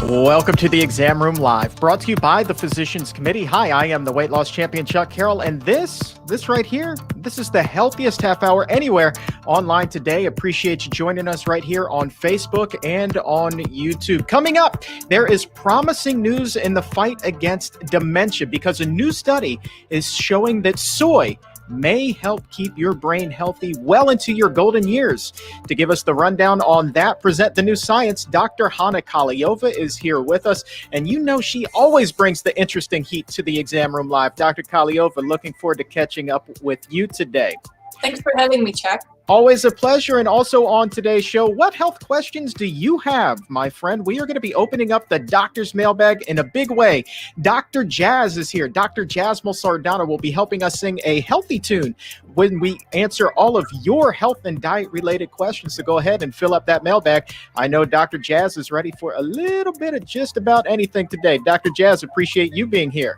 Welcome to the Exam Room Live, brought to you by the Physicians Committee. Hi, I am the weight loss champion, Chuck Carroll, and this right here, this is the healthiest half hour anywhere online today. Appreciate you joining us right here on Facebook and on YouTube. Coming up, there is promising news in the fight against dementia because a new study is showing that soy may help keep your brain healthy well into your golden years. To give us the rundown on that, present the new science, Dr. Hana Kahleova is here with us. And you know she always brings the interesting heat to the Exam Room Live. Dr. Kahleova, looking forward to catching up with you today. Thanks for having me, Chuck. Always a pleasure. And also on today's show, what health questions do you have, my friend? We are going to be opening up the doctor's mailbag in a big way. Dr. Jazz is here. Dr. Jasmol Sardana will be helping us sing a healthy tune when we answer all of your health and diet-related questions. So go ahead and fill up that mailbag. I know Dr. Jazz is ready for a little bit of just about anything today. Dr. Jazz, appreciate you being here.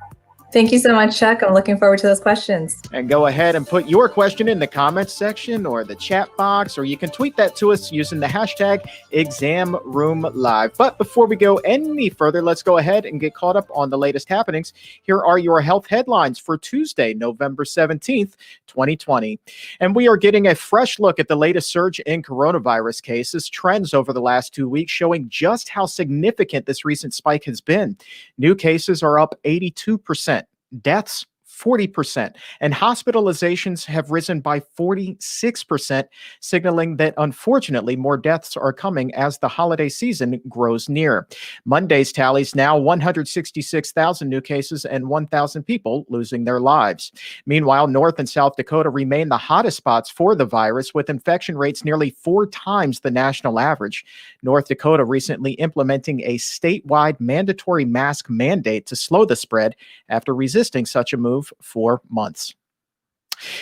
Thank you so much, Chuck. I'm looking forward to those questions. And go ahead and put your question in the comments section or the chat box, or you can tweet that to us using the hashtag ExamRoomLive. But before we go any further, let's go ahead and get caught up on the latest happenings. Here are your health headlines for Tuesday, November 17th, 2020. And we are getting a fresh look at the latest surge in coronavirus cases, trends over the last 2 weeks showing just how significant this recent spike has been. New cases are up 82%. Deaths, 40%, and hospitalizations have risen by 46%, signaling that unfortunately more deaths are coming as the holiday season grows near. Monday's tallies now 166,000 new cases and 1,000 people losing their lives. Meanwhile, North and South Dakota remain the hottest spots for the virus, with infection rates nearly 4 times the national average. North Dakota recently implementing a statewide mandatory mask mandate to slow the spread after resisting such a move for months.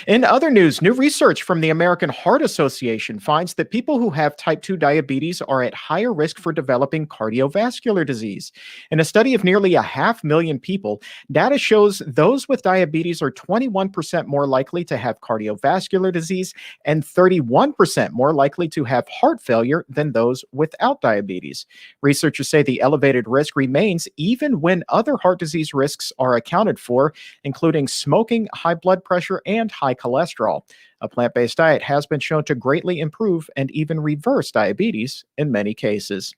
In other news, new research from the American Heart Association finds that people who have type 2 diabetes are at higher risk for developing cardiovascular disease. In a study of nearly 500,000 people, data shows those with diabetes are 21% more likely to have cardiovascular disease and 31% more likely to have heart failure than those without diabetes. Researchers say the elevated risk remains even when other heart disease risks are accounted for, including smoking, high blood pressure, and high cholesterol. A plant-based diet has been shown to greatly improve and even reverse diabetes in many cases.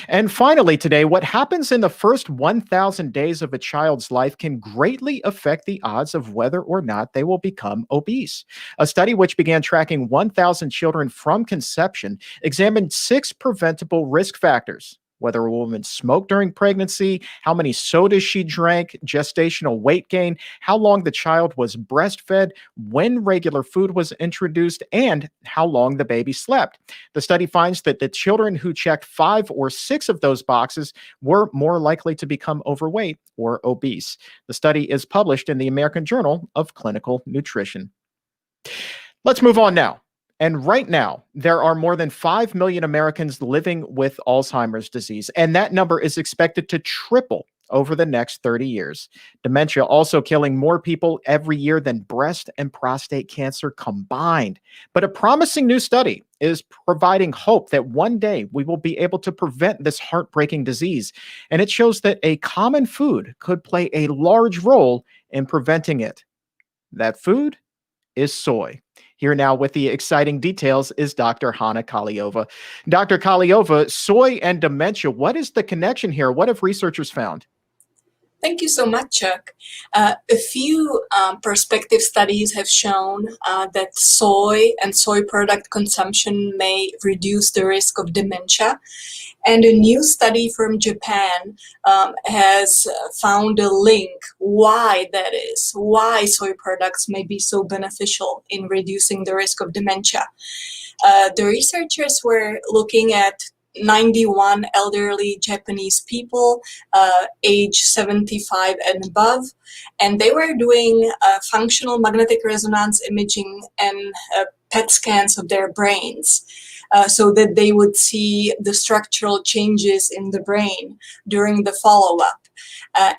And finally today, what happens in the first 1,000 days of a child's life can greatly affect the odds of whether or not they will become obese. A study which began tracking 1,000 children from conception examined 6 preventable risk factors: whether a woman smoked during pregnancy, how many sodas she drank, gestational weight gain, how long the child was breastfed, when regular food was introduced, and how long the baby slept. The study finds that the children who checked 5 or 6 of those boxes were more likely to become overweight or obese. The study is published in the American Journal of Clinical Nutrition. Let's move on now. And right now, there are more than 5 million Americans living with Alzheimer's disease, and that number is expected to triple over the next 30 years. Dementia also killing more people every year than breast and prostate cancer combined. But a promising new study is providing hope that one day we will be able to prevent this heartbreaking disease. And it shows that a common food could play a large role in preventing it. That food is soy. Here now with the exciting details is Dr. Hana Kahleova. Dr. Kahleova, soy and dementia, what is the connection here? What have researchers found? Thank you so much, Chuck. A few prospective studies have shown that soy and soy product consumption may reduce the risk of dementia. And a new study from Japan has found a link why that is, why soy products may be so beneficial in reducing the risk of dementia. The researchers were looking at 91 elderly Japanese people, age 75 and above, and they were doing functional magnetic resonance imaging and PET scans of their brains. So that they would see the structural changes in the brain during the follow-up.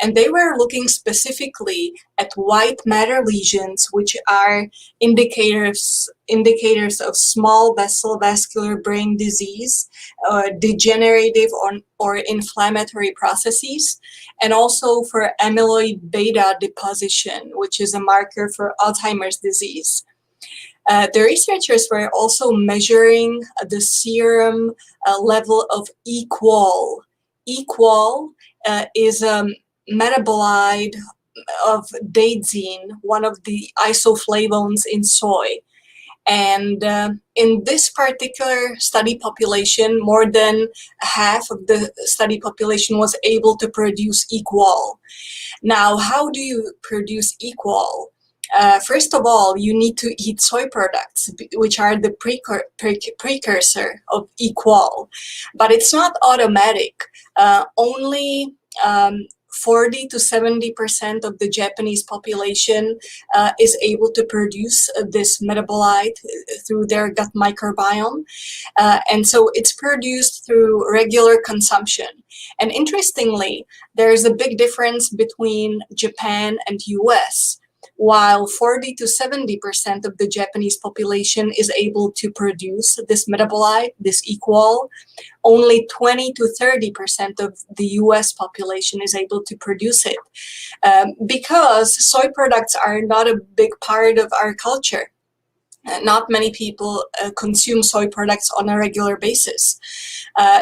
And they were looking specifically at white matter lesions, which are indicators of small vessel vascular brain disease, degenerative or inflammatory processes, and also for amyloid beta deposition, which is a marker for Alzheimer's disease. The researchers were also measuring the serum level of equal. Equal is a metabolite of daidzein, one of the isoflavones in soy. And in this particular study population, more than half of the study population was able to produce equal. Now, how do you produce equal? First of all, you need to eat soy products, which are the precursor of equal. But it's not automatic. Only 40 to 70% of the Japanese population is able to produce this metabolite through their gut microbiome. And so it's produced through regular consumption. And interestingly, there's a big difference between Japan and US. While 40 to 70% of the Japanese population is able to produce this metabolite, this equal, only 20 to 30% of the US population is able to produce it, because soy products are not a big part of our culture. Not many people consume soy products on a regular basis.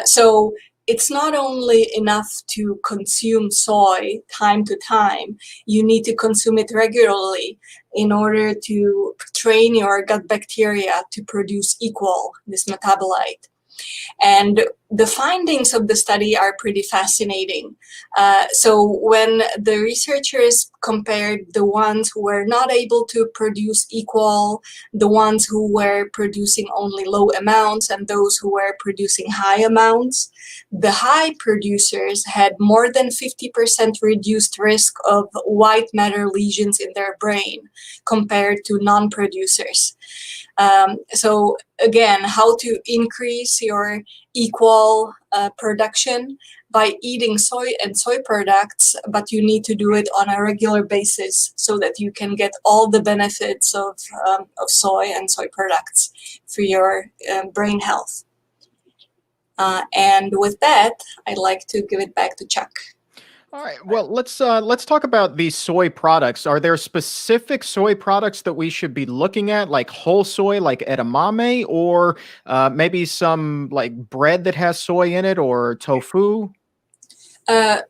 So it's not only enough to consume soy time to time, you need to consume it regularly in order to train your gut bacteria to produce equal, this metabolite. And the findings of the study are pretty fascinating. So when the researchers compared the ones who were not able to produce equal, the ones who were producing only low amounts, and those who were producing high amounts, the high producers had more than 50% reduced risk of white matter lesions in their brain compared to non-producers. So again, how to increase your equal production by eating soy and soy products, but you need to do it on a regular basis so that you can get all the benefits of soy and soy products for your brain health. And with that, I'd like to give it back to Chuck. All right. Well, let's talk about these soy products. Are there specific soy products that we should be looking at, like whole soy, like edamame, or maybe some like bread that has soy in it, or tofu? Soybeans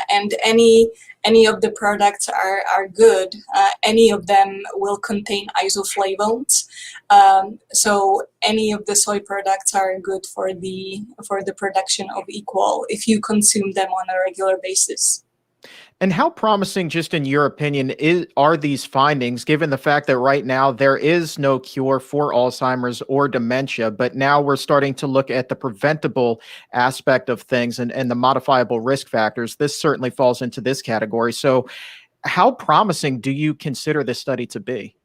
and any of the products are good. Any of them will contain isoflavones. So any of the soy products are good for the production of equal if you consume them on a regular basis. And how promising, just in your opinion, are these findings, given the fact that right now there is no cure for Alzheimer's or dementia, but now we're starting to look at the preventable aspect of things and the modifiable risk factors? This certainly falls into this category. So how promising do you consider this study to be?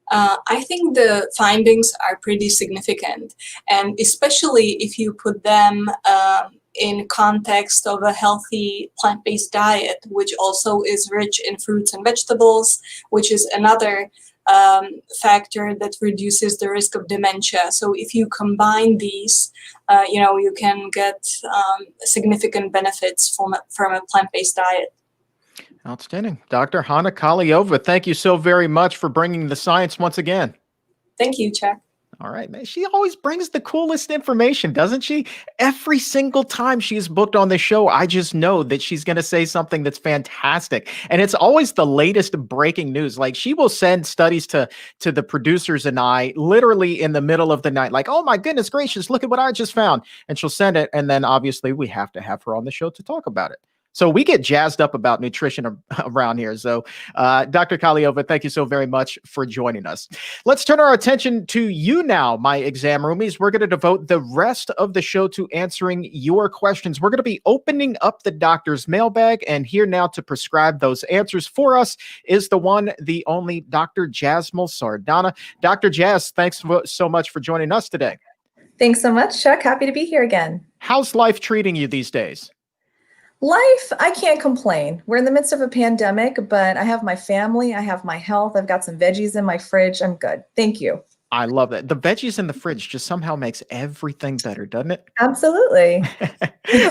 I think the findings are pretty significant, and especially if you put them in context of a healthy plant-based diet, which also is rich in fruits and vegetables, which is another factor that reduces the risk of dementia. So if you combine these, you can get significant benefits from a plant-based diet. Outstanding. Dr. Hana Kahleova, thank you so very much for bringing the science once again. Thank you, Chuck. All right, man. She always brings the coolest information, doesn't she? Every single time she's booked on the show, I just know that she's going to say something that's fantastic. And it's always the latest breaking news. Like, she will send studies to the producers and I literally in the middle of the night, like, oh my goodness gracious, look at what I just found. And she'll send it. And then obviously we have to have her on the show to talk about it. So we get jazzed up about nutrition around here. So Dr. Kahleova, thank you so very much for joining us. Let's turn our attention to you now, my exam roomies. We're going to devote the rest of the show to answering your questions. We're going to be opening up the doctor's mailbag, and here now to prescribe those answers for us is the one, the only Dr. Jasmol Sardana. Dr. Jas, thanks so much for joining us today. Thanks so much, Chuck. Happy to be here again. How's life treating you these days? Life, I can't complain. We're in the midst of a pandemic, but I have my family, I have my health, I've got some veggies in my fridge. I'm good. Thank you. I love that. The veggies in the fridge just somehow makes everything better, doesn't it? Absolutely.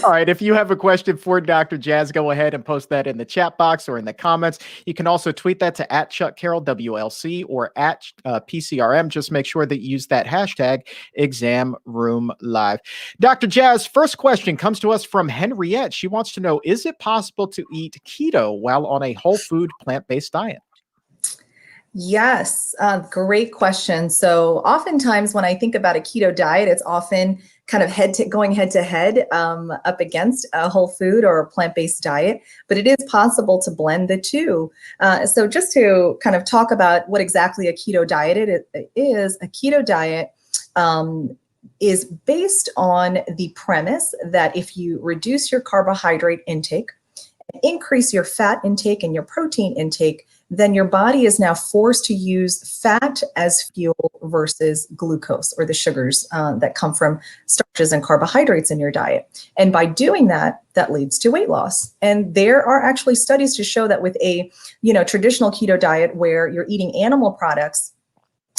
All right. If you have a question for Dr. Jazz, go ahead and post that in the chat box or in the comments. You can also tweet that to @ChuckCarroll WLC or @PCRM. Just make sure that you use that hashtag ExamRoomLive. Dr. Jazz, first question comes to us from Henriette. She wants to know, is it possible to eat keto while on a whole food plant-based diet? Yes, great question. So oftentimes when I think about a keto diet, it's often kind of going head to head up against a whole food or a plant-based diet, but it is possible to blend the two. So just to kind of talk about what exactly a keto diet it is, a keto diet is based on the premise that if you reduce your carbohydrate intake, increase your fat intake and your protein intake, then your body is now forced to use fat as fuel versus glucose, or the sugars that come from starches and carbohydrates in your diet. And by doing that, that leads to weight loss. And there are actually studies to show that with a traditional keto diet where you're eating animal products,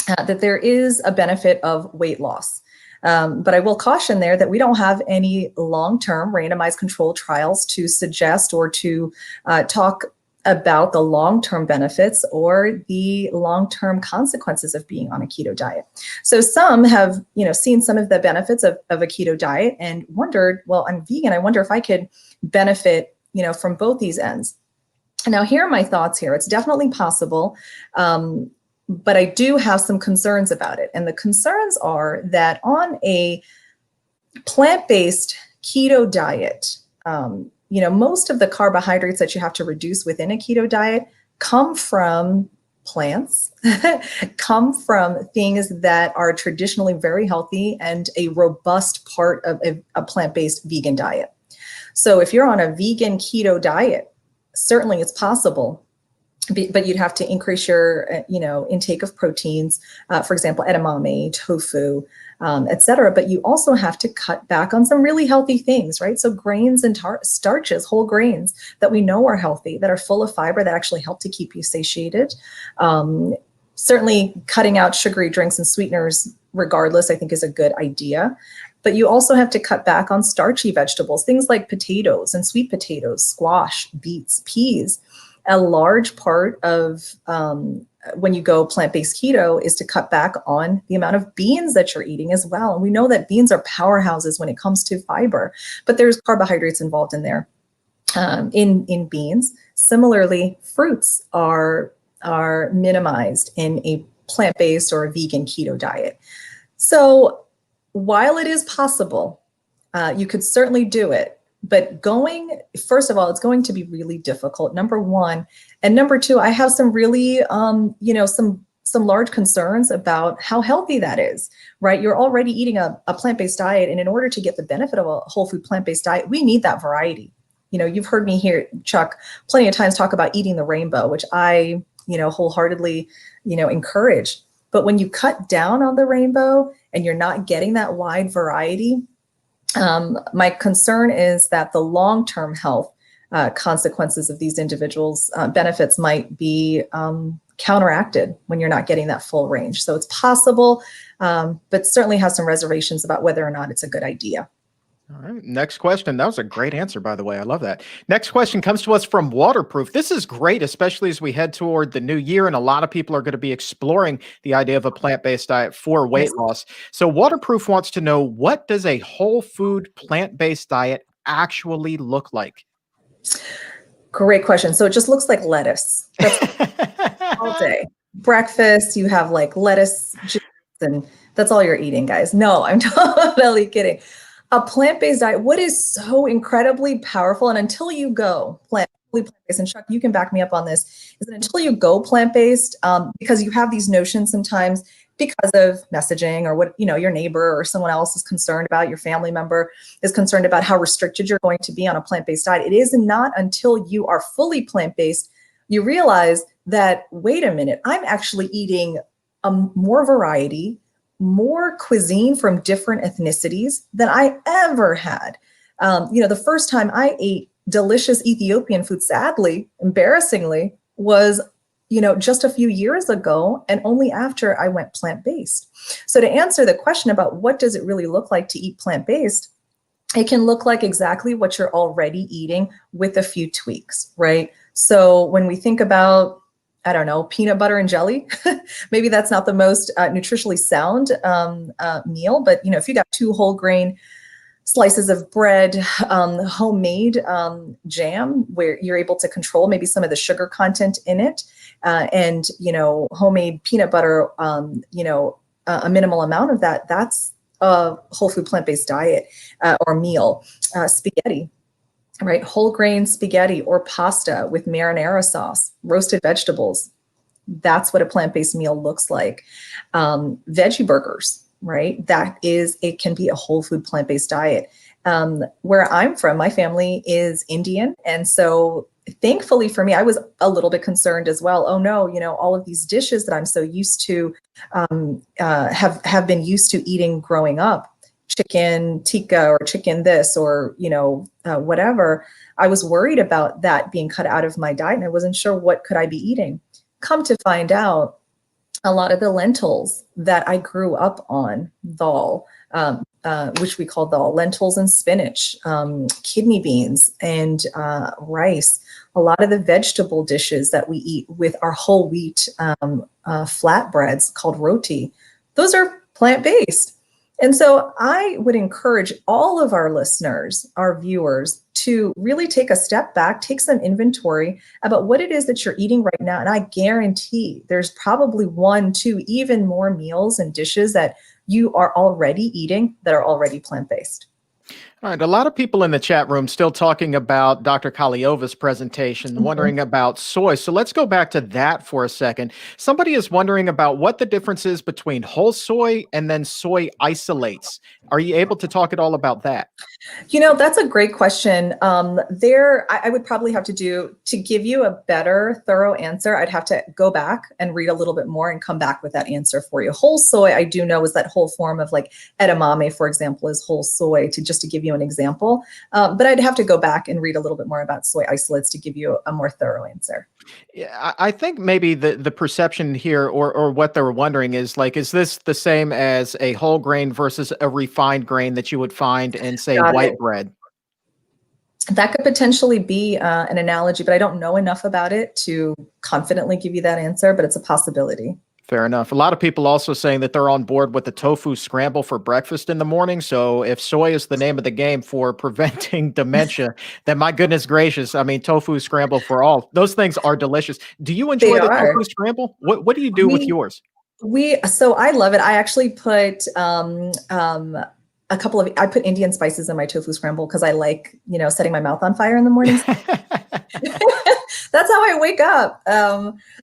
that there is a benefit of weight loss. But I will caution there that we don't have any long-term randomized controlled trials to suggest or to talk about the long-term benefits or the long-term consequences of being on a keto diet. So some have, seen some of the benefits of a keto diet and wondered, well, I'm vegan. I wonder if I could benefit, from both these ends. Now, here are my thoughts here. It's definitely possible. But I do have some concerns about it. And the concerns are that on a plant-based keto diet, most of the carbohydrates that you have to reduce within a keto diet come from plants, come from things that are traditionally very healthy and a robust part of a plant-based vegan diet. So if you're on a vegan keto diet, certainly it's possible, but you'd have to increase your, intake of proteins, for example, edamame, tofu, et cetera. But you also have to cut back on some really healthy things, right? So grains and starches, whole grains that we know are healthy, that are full of fiber, that actually help to keep you satiated. Certainly cutting out sugary drinks and sweeteners, regardless, I think is a good idea. But you also have to cut back on starchy vegetables, things like potatoes and sweet potatoes, squash, beets, peas. A large part of when you go plant-based keto is to cut back on the amount of beans that you're eating as well. And we know that beans are powerhouses when it comes to fiber, but there's carbohydrates involved in there in beans. Similarly, fruits are minimized in a plant-based or a vegan keto diet. So while it is possible, you could certainly do it. But first of all, it's going to be really difficult, number one. And number two, I have some really, some large concerns about how healthy that is, right? You're already eating a plant-based diet. And in order to get the benefit of a whole food plant-based diet, we need that variety. You've heard me here, Chuck, plenty of times talk about eating the rainbow, which I, wholeheartedly, encourage. But when you cut down on the rainbow and you're not getting that wide variety, my concern is that the long-term health consequences of these individuals' benefits might be counteracted when you're not getting that full range. So it's possible, but certainly have some reservations about whether or not it's a good idea. All right. Next question. That was a great answer, by the way. I love that. Next question comes to us from Waterproof. This is great, especially as we head toward the new year, and a lot of people are going to be exploring the idea of a plant-based diet for weight loss. So Waterproof wants to know, what does a whole food plant-based diet actually look like? Great question. So it just looks like lettuce. That's all day. Breakfast, you have like lettuce, juice, and that's all you're eating, guys. No, I'm totally kidding. A plant-based diet, what is so incredibly powerful, and until you go plant-based, and Chuck, you can back me up on this, is that until you go plant-based, because you have these notions sometimes because of messaging or what, your neighbor or someone else is concerned about, your family member is concerned about how restricted you're going to be on a plant-based diet. It is not until you are fully plant-based, you realize that, wait a minute, I'm actually eating more variety, more cuisine from different ethnicities than I ever had. The first time I ate delicious Ethiopian food, sadly, embarrassingly, was, just a few years ago, and only after I went plant-based. So to answer the question about what does it really look like to eat plant-based, it can look like exactly what you're already eating with a few tweaks, right? So when we think about, I don't know, peanut butter and jelly, maybe that's not the most nutritionally sound meal, but if you got 2 whole grain slices of bread, homemade jam where you're able to control maybe some of the sugar content in it, and homemade peanut butter, a minimal amount of that, that's a whole food plant-based diet or meal. Spaghetti, right? Whole grain spaghetti or pasta with marinara sauce, roasted vegetables. That's what a plant-based meal looks like. Veggie burgers, right? It can be a whole food plant-based diet. Where I'm from, my family is Indian. And so thankfully for me, I was a little bit concerned as well. Oh no, all of these dishes that I'm so used to, have been used to eating growing up, chicken tikka or chicken this or, whatever. I was worried about that being cut out of my diet, and I wasn't sure what could I be eating. Come to find out, a lot of the lentils that I grew up on, dal, which we call dal, lentils and spinach, kidney beans and rice, a lot of the vegetable dishes that we eat with our whole wheat flatbreads called roti, those are plant-based. And so I would encourage all of our listeners, our viewers, to really take a step back, take some inventory about what it is that you're eating right now. And I guarantee there's probably 1, 2, even more meals and dishes that you are already eating that are already plant-based. All right. A lot of people in the chat room still talking about Dr. Kahleova's presentation, wondering about soy. So let's go back to that for a second. Somebody is wondering about what the difference is between whole soy and then soy isolates. Are you able to talk at all about that? That's a great question. I would probably have to give you a better, thorough answer. I'd have to go back and read a little bit more and come back with that answer for you. Whole soy, I do know, is that whole form of like edamame, for example, is whole soy, just to give you an example. But I'd have to go back and read a little bit more about soy isolates to give you a more thorough answer. Yeah, I think maybe the perception here or what they were wondering is like, is this the same as a whole grain versus a refined grain that you would find in, say, white bread? That could potentially be an analogy, but I don't know enough about it to confidently give you that answer, but it's a possibility. Fair enough. A lot of people also saying that they're on board with the tofu scramble for breakfast in the morning. So if soy is the name of the game for preventing dementia, then my goodness gracious, I mean, tofu scramble for all. Those things are delicious. Do you enjoy the tofu scramble? What do you do with yours? So I love it. I actually put I put Indian spices in my tofu scramble because I like, setting my mouth on fire in the mornings. That's how I wake up.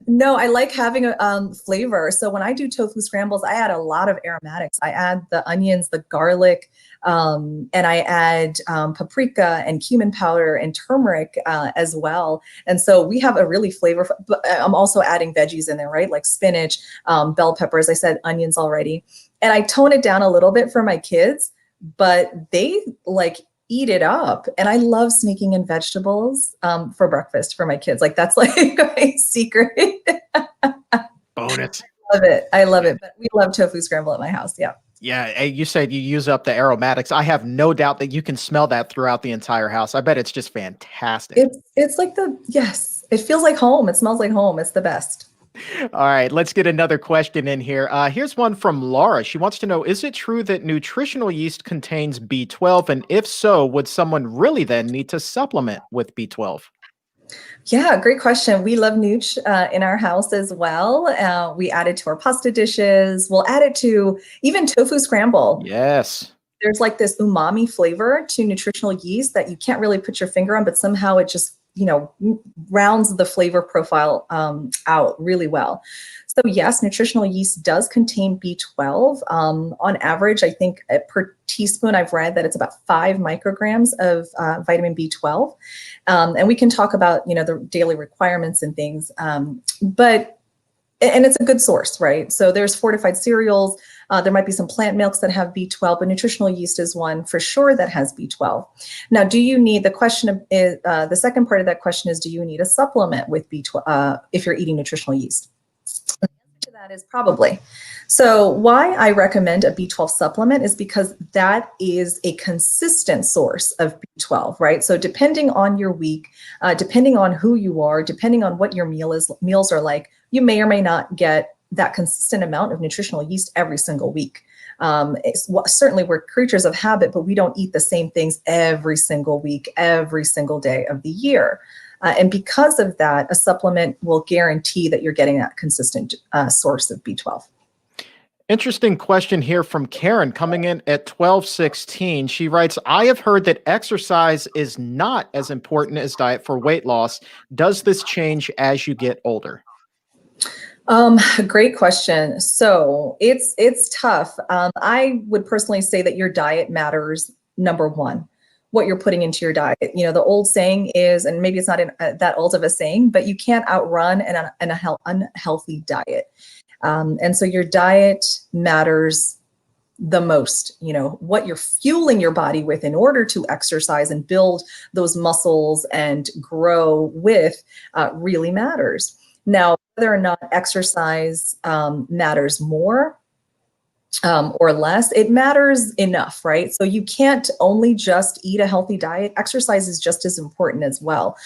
No, I like having a flavor. So when I do tofu scrambles, I add a lot of aromatics. I add the onions, the garlic, and I add paprika and cumin powder and turmeric as well. And so we have a really flavorful, but I'm also adding veggies in there, right? Like spinach, bell peppers. I said onions already. And I tone it down a little bit for my kids, but they eat it up. And I love sneaking in vegetables for breakfast for my kids. That's like my secret. Bonus. I love it. But we love tofu scramble at my house. Yeah. Yeah. You said you use up the aromatics. I have no doubt that you can smell that throughout the entire house. I bet it's just fantastic. It's like yes, it feels like home. It smells like home. It's the best. All right, let's get another question in here. Here's one from Laura. She wants to know, is it true that nutritional yeast contains B12? And if so, would someone really then need to supplement with B12? Yeah, great question. We love Nooch in our house as well. We add it to our pasta dishes. We'll add it to even tofu scramble. Yes. There's this umami flavor to nutritional yeast that you can't really put your finger on, but somehow it just rounds the flavor profile out really well. So yes, nutritional yeast does contain B12. On average, I think per teaspoon, I've read that it's about 5 micrograms of vitamin B12. And we can talk about, the daily requirements and things. And it's a good source, right? So there's fortified cereals There might be some plant milks that have B12, but nutritional yeast is one for sure that has B12. Now, do you need, the second part of that question is, do you need a supplement with B12 if you're eating nutritional yeast? The answer to that is probably. So why I recommend a B12 supplement is because that is a consistent source of B12, right? So depending on your week, depending on who you are, depending on what your meals are like, you may or may not get that consistent amount of nutritional yeast every single week. Certainly we're creatures of habit, but we don't eat the same things every single week, every single day of the year. And because of that, a supplement will guarantee that you're getting that consistent source of B12. Interesting question here from Karen coming in at 1216. She writes, I have heard that exercise is not as important as diet for weight loss. Does this change as you get older? Great question. So it's tough. I would personally say that your diet matters, number one, what you're putting into your diet. You know, the old saying is, and maybe it's not that old of a saying, but you can't outrun an unhealthy diet. And so your diet matters the most. You know, what you're fueling your body with in order to exercise and build those muscles and grow with really matters. Now, whether or not exercise matters more or less, it matters enough, right? So you can't only just eat a healthy diet. Exercise is just as important as well,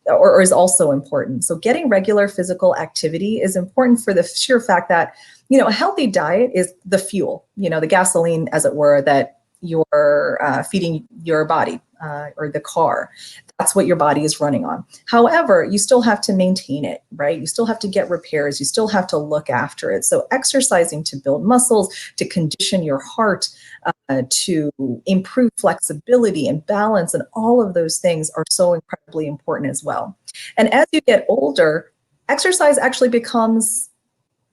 or is also important. So getting regular physical activity is important for the sheer fact that, you know, a healthy diet is the fuel, you know, the gasoline, as it were, that you're feeding your body or the car. That's what your body is running on. However, you still have to maintain it, right? You still have to get repairs. You still have to look after it. So exercising to build muscles, to condition your heart, to improve flexibility and balance, and all of those things are so incredibly important as well. And as you get older, exercise actually becomes,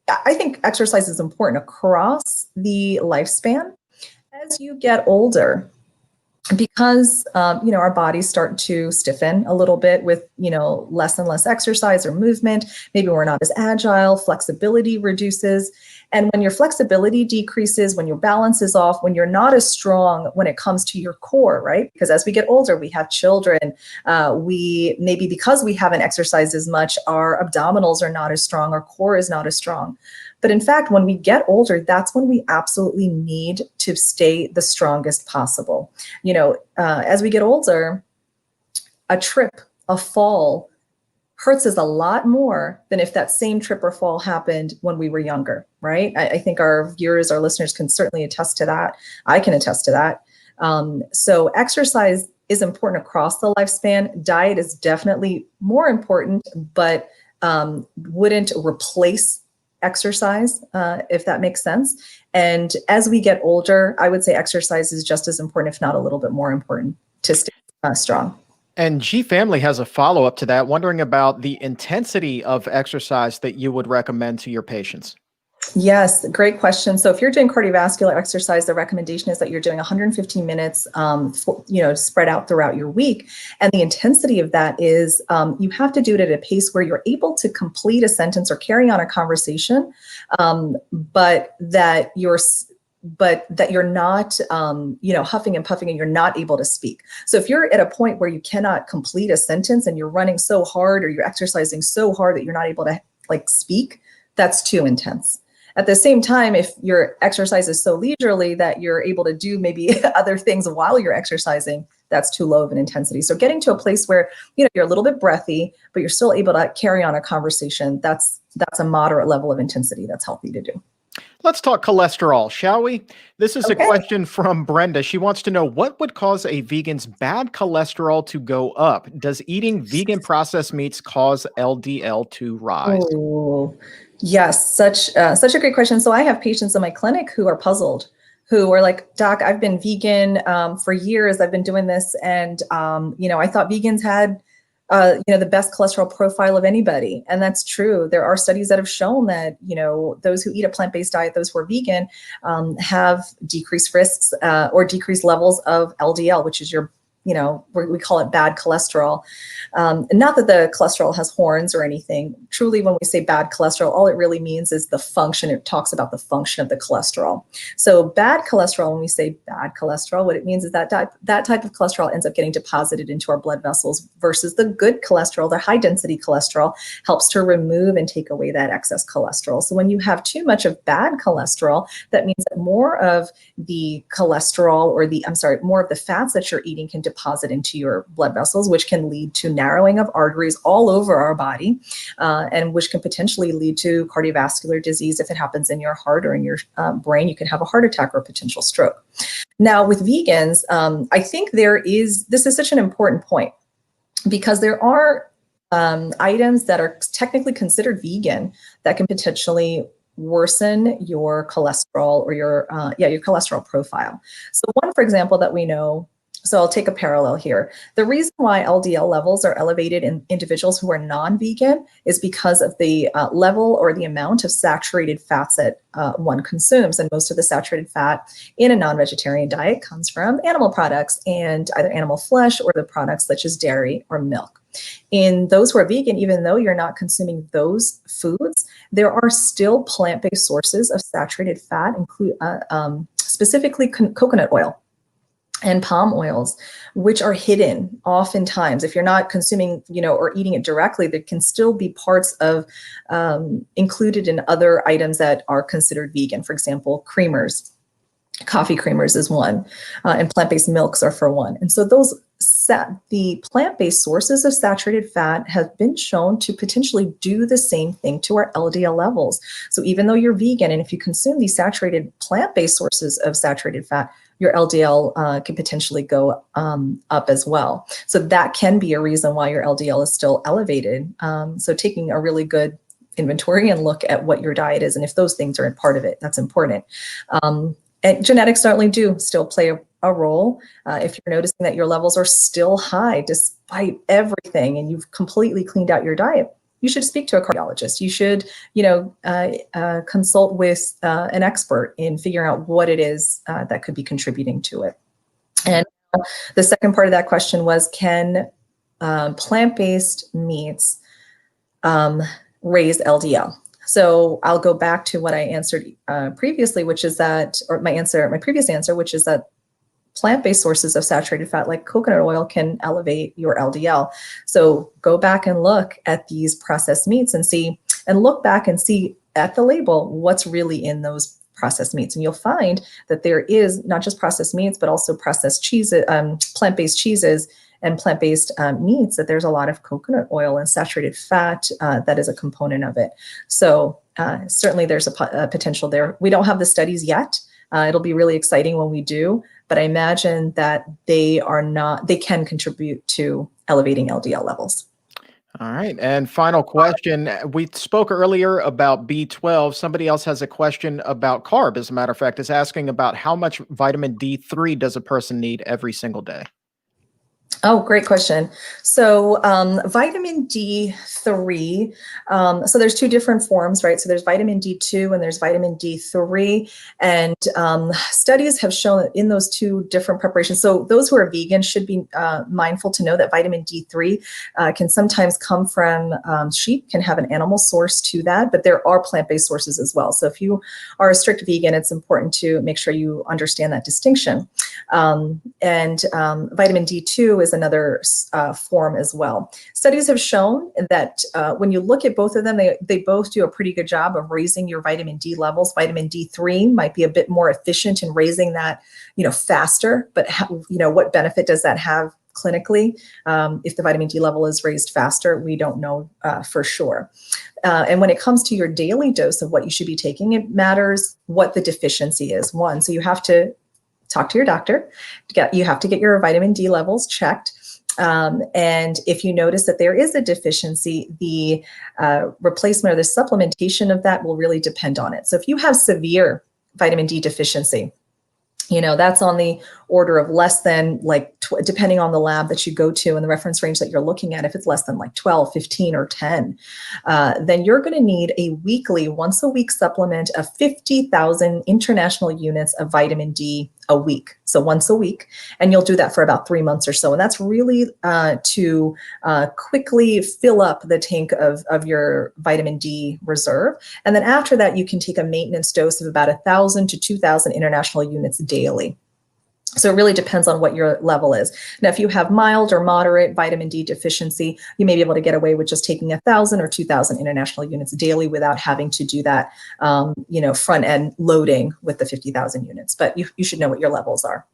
I think exercise is important across the lifespan. As you get older, because you know, our bodies start to stiffen a little bit with, you know, less and less exercise or movement. Maybe we're not as agile, flexibility reduces. And when your flexibility decreases, when your balance is off, when you're not as strong when it comes to your core, right? Because as we get older, we have children, maybe because we haven't exercised as much, our abdominals are not as strong, our core is not as strong. But in fact, when we get older, that's when we absolutely need to stay the strongest possible. You know, as we get older, a trip, a fall hurts us a lot more than if that same trip or fall happened when we were younger, right? I think our viewers, our listeners can certainly attest to that. I can attest to that. So exercise is important across the lifespan. Diet is definitely more important, but wouldn't replace exercise, if that makes sense. And as we get older, I would say exercise is just as important, if not a little bit more important, to stay strong. And G Family has a follow-up to that, wondering about the intensity of exercise that you would recommend to your patients. Yes, great question. So if you're doing cardiovascular exercise, the recommendation is that you're doing 115 minutes, spread out throughout your week. And the intensity of that is you have to do it at a pace where you're able to complete a sentence or carry on a conversation, but that you're not, huffing and puffing and you're not able to speak. So if you're at a point where you cannot complete a sentence and you're running so hard or you're exercising so hard that you're not able to speak, that's too intense. At the same time, if your exercise is so leisurely that you're able to do maybe other things while you're exercising, that's too low of an intensity. So getting to a place where, you're a little bit breathy, but you're still able to carry on a conversation, that's a moderate level of intensity that's healthy to do. Let's talk cholesterol, shall we? This is a question from Brenda. She wants to know, what would cause a vegan's bad cholesterol to go up? Does eating vegan processed meats cause LDL to rise? Oh, yes, such a great question. So I have patients in my clinic who are puzzled, who are like, Doc, I've been vegan for years. I've been doing this. And, I thought vegans had the best cholesterol profile of anybody. And that's true. There are studies that have shown that, those who eat a plant-based diet, those who are vegan, have decreased risks or decreased levels of LDL, which is your we call it bad cholesterol. Not that the cholesterol has horns or anything. Truly, when we say bad cholesterol, all it really means is the function. It talks about the function of the cholesterol. So bad cholesterol, when we say bad cholesterol, what it means is that that type of cholesterol ends up getting deposited into our blood vessels, versus the good cholesterol, the high density cholesterol, helps to remove and take away that excess cholesterol. So when you have too much of bad cholesterol, that means that more of the cholesterol, or more of the fats that you're eating can deposit into your blood vessels, which can lead to narrowing of arteries all over our body, and which can potentially lead to cardiovascular disease. If it happens in your heart or in your brain, you can have a heart attack or a potential stroke. Now, with vegans, I think this is such an important point, because there are items that are technically considered vegan that can potentially worsen your cholesterol, or your cholesterol profile. So one, for example, that we know, so I'll take a parallel here. The reason why LDL levels are elevated in individuals who are non-vegan is because of the level or the amount of saturated fats that one consumes. And most of the saturated fat in a non-vegetarian diet comes from animal products, and either animal flesh or the products such as dairy or milk. In those who are vegan, even though you're not consuming those foods, there are still plant-based sources of saturated fat, specifically coconut oil and palm oils, which are hidden oftentimes. If you're not consuming, or eating it directly, there can still be parts of included in other items that are considered vegan. For example, creamers, coffee creamers is one, and plant-based milks are for one. And so the plant-based sources of saturated fat have been shown to potentially do the same thing to our LDL levels. So even though you're vegan, and if you consume these saturated plant-based sources of saturated fat, your LDL can potentially go up as well. So that can be a reason why your LDL is still elevated. So taking a really good inventory and look at what your diet is, and if those things are part of it, that's important. And genetics certainly do still play a role. If you're noticing that your levels are still high despite everything, and you've completely cleaned out your diet, you should speak to a cardiologist. You should, consult with an expert in figuring out what it is that could be contributing to it. And the second part of that question was, can plant-based meats raise LDL? So I'll go back to what I answered previously, which is that, or my previous answer, which is that plant-based sources of saturated fat like coconut oil can elevate your LDL. So go back and look at these processed meats and look back and see at the label what's really in those processed meats. And you'll find that there is not just processed meats, but also processed cheeses, plant-based cheeses, and plant-based meats, that there's a lot of coconut oil and saturated fat that is a component of it. So certainly there's a potential there. We don't have the studies yet. It'll be really exciting when we do, but I imagine that they can contribute to elevating LDL levels. All right. And final question. We spoke earlier about B12. Somebody else has a question about carb, as a matter of fact, is asking about how much vitamin D3 does a person need every single day? Oh, great question. So vitamin D3, so there's two different forms, right? So there's vitamin D2 and there's vitamin D3. And studies have shown that in those two different preparations, so those who are vegan should be mindful to know that vitamin D3 can sometimes come from sheep, can have an animal source to that, but there are plant-based sources as well. So if you are a strict vegan, it's important to make sure you understand that distinction. And vitamin D2 is another form as well. Studies have shown that when you look at both of them, they both do a pretty good job of raising your vitamin D levels. Vitamin D3 might be a bit more efficient in raising that, faster, but what benefit does that have clinically? If the vitamin D level is raised faster, we don't know for sure. And when it comes to your daily dose of what you should be taking, it matters what the deficiency is. One, so you have to talk to your doctor. You have to get your vitamin D levels checked. And if you notice that there is a deficiency, the replacement or the supplementation of that will really depend on it. So if you have severe vitamin D deficiency, That's on the order of less than depending on the lab that you go to and the reference range that you're looking at. If it's less than 12, 15, or 10, then you're going to need a weekly, once a week supplement of 50,000 international units of vitamin D a week. So once a week, and you'll do that for about 3 months or so. And that's really to quickly fill up the tank of your vitamin D reserve. And then after that, you can take a maintenance dose of about 1,000 to 2,000 international units daily. So it really depends on what your level is. Now, if you have mild or moderate vitamin D deficiency, you may be able to get away with just taking 1,000 or 2,000 international units daily without having to do that, front end loading with the 50,000 units. But you should know what your levels are.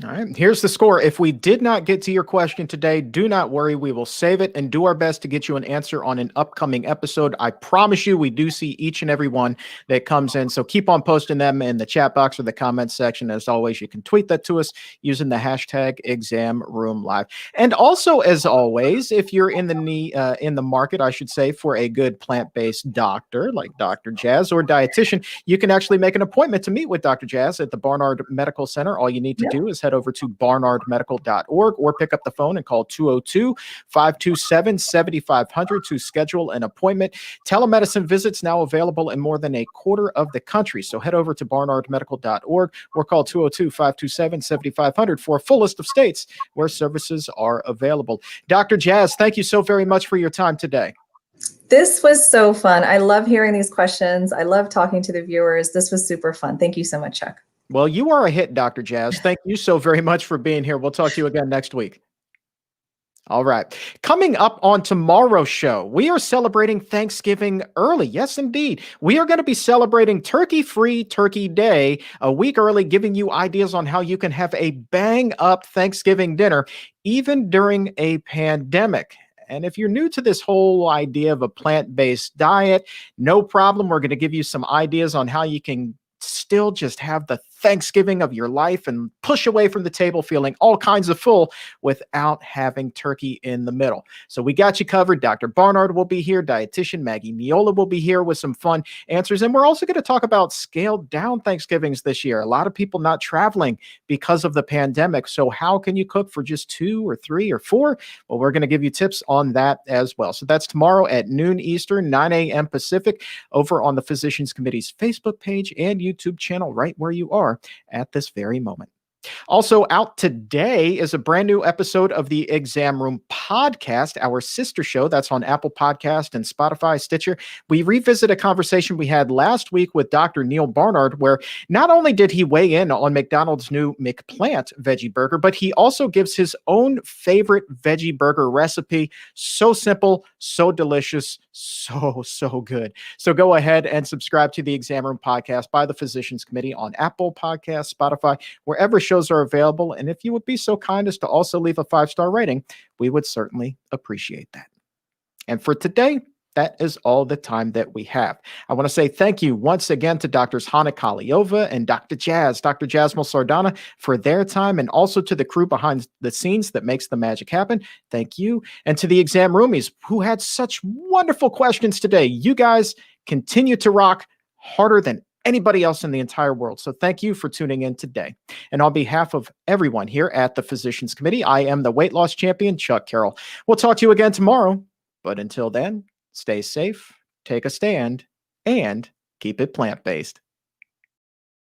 All right, here's the score. If we did not get to your question today, do not worry. We will save it and do our best to get you an answer on an upcoming episode. I promise you, we do see each and every one that comes in. So keep on posting them in the chat box or the comments section. As always, you can tweet that to us using the hashtag #ExamRoomLive. And also, as always, if you're in the market, I should say, for a good plant-based doctor like Dr. Jazz or dietitian, you can actually make an appointment to meet with Dr. Jazz at the Barnard Medical Center. All you need to do is head over to barnardmedical.org or pick up the phone and call 202-527-7500 to schedule an appointment. Telemedicine visits now available in more than a quarter of the country. So head over to barnardmedical.org or call 202-527-7500 for a full list of states where services are available. Dr. Jazz, thank you so very much for your time today. This was so fun. I love hearing these questions. I love talking to the viewers. This was super fun. Thank you so much, Chuck. Well, you are a hit, Dr. Jazz. Thank you so very much for being here. We'll talk to you again next week. All right. Coming up on tomorrow's show, we are celebrating Thanksgiving early. Yes, indeed. We are going to be celebrating Turkey-Free Turkey Day a week early, giving you ideas on how you can have a bang-up Thanksgiving dinner, even during a pandemic. And if you're new to this whole idea of a plant-based diet, no problem. We're going to give you some ideas on how you can still just have the Thanksgiving of your life and push away from the table feeling all kinds of full without having turkey in the middle. So we got you covered. Dr. Barnard will be here. Dietitian Maggie Miola will be here with some fun answers. And we're also going to talk about scaled down Thanksgivings this year. A lot of people not traveling because of the pandemic. So how can you cook for just 2 or 3 or 4? Well, we're going to give you tips on that as well. So that's tomorrow at noon Eastern, 9 a.m. Pacific, over on the Physicians Committee's Facebook page and YouTube channel, right where you are at this very moment. Also out today is a brand new episode of the Exam Room podcast, our sister show that's on Apple Podcast and Spotify, Stitcher. We revisit a conversation we had last week with Dr. Neil Barnard, where not only did he weigh in on McDonald's new McPlant veggie burger, but he also gives his own favorite veggie burger recipe. So simple, so delicious, so good. So go ahead and subscribe to the Exam Room podcast by the Physicians Committee on Apple Podcasts, Spotify, wherever shows are available. And if you would be so kind as to also leave a 5-star rating, we would certainly appreciate that. And for today, that is all the time that we have. I want to say thank you once again to Drs. Hana Kahleova and Dr. Jasmol Sardana, for their time, and also to the crew behind the scenes that makes the magic happen. Thank you. And to the exam roomies who had such wonderful questions today. You guys continue to rock harder than anybody else in the entire world. So thank you for tuning in today. And on behalf of everyone here at the Physicians Committee, I am the weight loss champion, Chuck Carroll. We'll talk to you again tomorrow. But until then, stay safe, take a stand, and keep it plant-based.